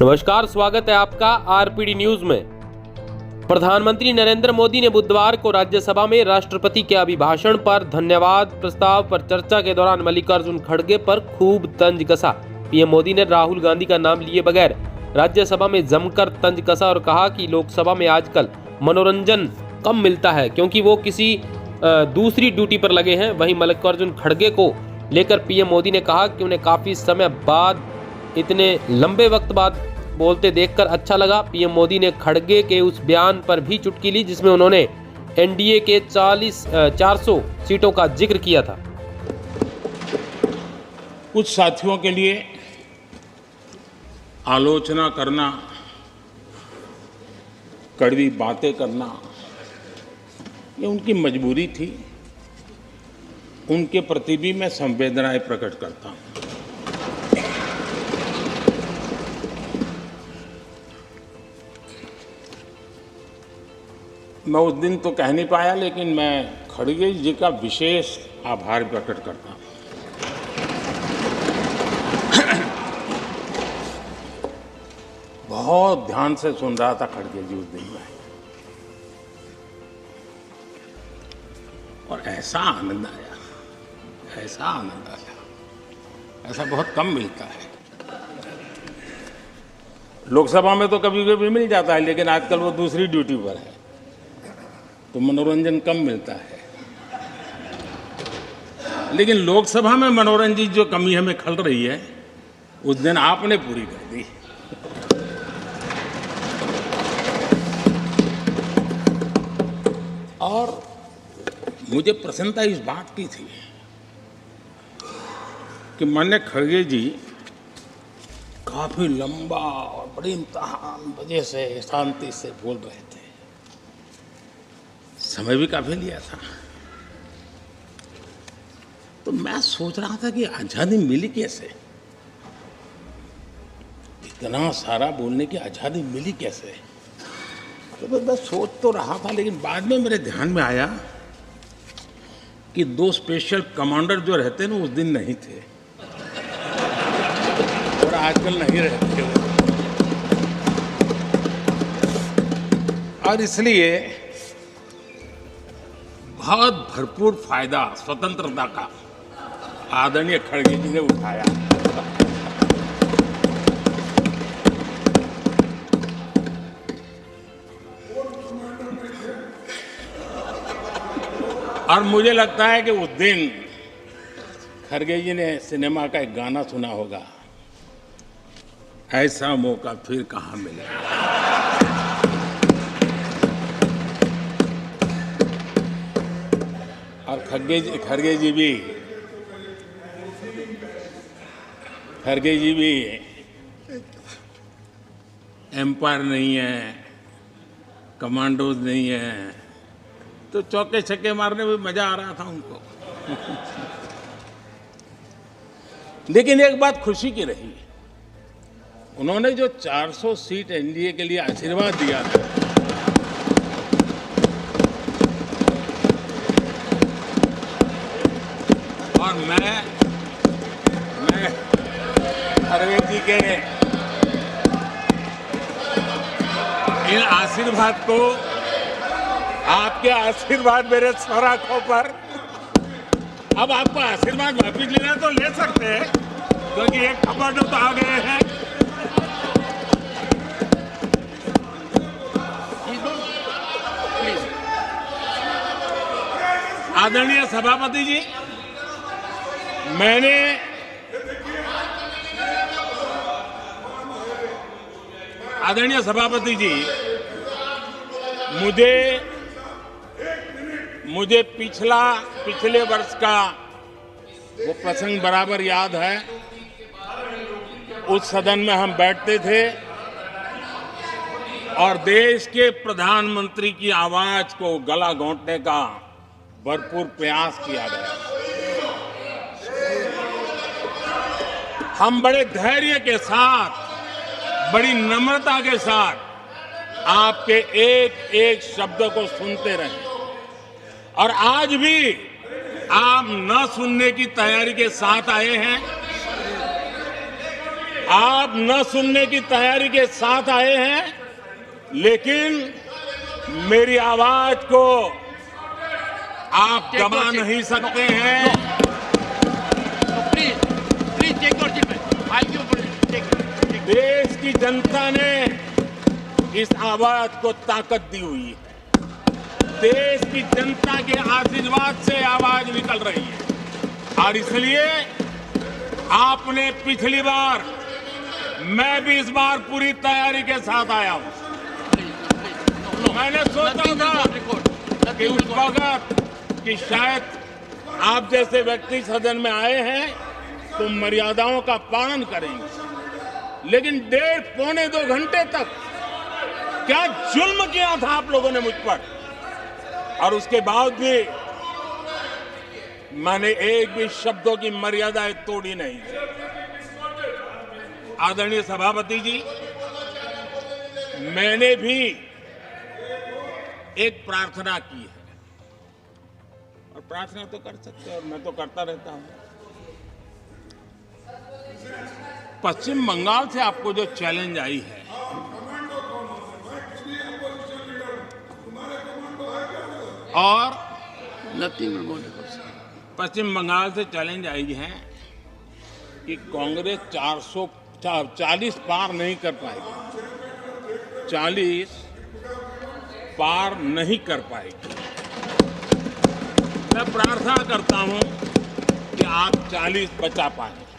नमस्कार, स्वागत है आपका आरपीडी न्यूज में। प्रधानमंत्री नरेंद्र मोदी ने बुधवार को राज्यसभा में राष्ट्रपति के अभिभाषण पर धन्यवाद प्रस्ताव पर चर्चा के दौरान मल्लिकार्जुन खड़गे पर खूब तंज कसा। पीएम मोदी ने राहुल गांधी का नाम लिए बगैर राज्यसभा में जमकर तंज कसा और कहा कि लोकसभा में आजकल मनोरंजन कम मिलता है क्योंकि वो किसी दूसरी ड्यूटी पर लगे हैं। वहीं मल्लिकार्जुन खड़गे को लेकर पीएम मोदी ने कहा कि उन्हें काफी समय बाद, इतने लंबे वक्त बाद बोलते देखकर अच्छा लगा। पीएम मोदी ने खड़गे के उस बयान पर भी चुटकी ली जिसमें उन्होंने एनडीए के 400 सीटों का जिक्र किया था। कुछ साथियों के लिए आलोचना करना, कड़वी बातें करना, ये उनकी मजबूरी थी। उनके प्रति भी मैं संवेदनाएं प्रकट करता हूं। मैं उस दिन तो कह नहीं पाया, लेकिन मैं खड़गे जी का विशेष आभार प्रकट करता हूं। बहुत ध्यान से सुन रहा था खड़गे जी उस दिन में, और ऐसा आनंद आया, ऐसा बहुत कम मिलता है। लोकसभा में तो कभी कभी मिल जाता है, लेकिन आजकल वो दूसरी ड्यूटी पर है तो मनोरंजन कम मिलता है। लेकिन लोकसभा में मनोरंजन जो कमी हमें खल रही है, उस दिन आपने पूरी कर दी। और मुझे प्रसन्नता इस बात की थी कि माननीय खड़गे जी काफी लंबा और बड़ी इम्तिहान वजह से शांति से बोल रहे थे। समय भी काफी लिया था। तो मैं सोच रहा था कि आजादी मिली कैसे, इतना सारा बोलने की आजादी मिली कैसे। तो मैं सोच तो रहा था, लेकिन बाद में मेरे ध्यान में आया कि 2 स्पेशल कमांडर जो रहते हैं ना, उस दिन नहीं थे और आजकल नहीं रहते वो। और इसलिए बहुत भरपूर फायदा स्वतंत्रता का आदरणीय खड़गे जी ने उठाया। और मुझे लगता है कि उस दिन खड़गे जी ने सिनेमा का एक गाना सुना होगा, ऐसा मौका फिर कहाँ मिलेगा। और खड़गे जी भी एम्पायर नहीं है, कमांडोज नहीं है, तो चौके छक्के मारने में मजा आ रहा था उनको। लेकिन एक बात खुशी की रही, उन्होंने जो 400 सीट एनडीए के लिए आशीर्वाद दिया था, और मैं खड़गे जी के इन आशीर्वाद को, आपके आशीर्वाद मेरे सर आंखों पर, अब आपको आशीर्वाद वापिस लेना तो ले सकते हैं, क्योंकि एक खबर तो आ गए हैं। आदरणीय सभापति जी, आदरणीय सभापति जी, मुझे पिछले वर्ष का वो प्रसंग बराबर याद है। उस सदन में हम बैठते थे और देश के प्रधानमंत्री की आवाज को गला घोंटने का भरपूर प्रयास किया गया। हम बड़े धैर्य के साथ, बड़ी नम्रता के साथ आपके एक एक शब्द को सुनते रहे, और आज भी आप न सुनने की तैयारी के साथ आए हैं। आप न सुनने की तैयारी के साथ आए हैं, लेकिन मेरी आवाज को आप दबा नहीं सकते हैं। देश की जनता ने इस आवाज को ताकत दी हुई है। देश की जनता के आशीर्वाद से आवाज निकल रही है और इसलिए आपने पिछली बार, मैं भी इस बार पूरी तैयारी के साथ आया हूं। मैंने सोचा था कि उस वक्त कि शायद आप जैसे व्यक्ति सदन में आए हैं तो मर्यादाओं का पालन करेंगे, लेकिन पौने 2 घंटे तक क्या जुल्म किया था आप लोगों ने मुझ पर, और उसके बाद भी मैंने एक भी शब्दों की मर्यादाएं तोड़ी नहीं। आदरणीय सभापति जी, मैंने भी एक प्रार्थना की है, और प्रार्थना तो कर सकते हैं और मैं तो करता रहता हूं। पश्चिम बंगाल से आपको जो चैलेंज आई है, और पश्चिम बंगाल से चैलेंज आई है कि कांग्रेस 440 पार नहीं कर पाएगी, 40 पार नहीं कर पाएगी। मैं प्रार्थना करता हूं कि आप 40 बचा पाएं।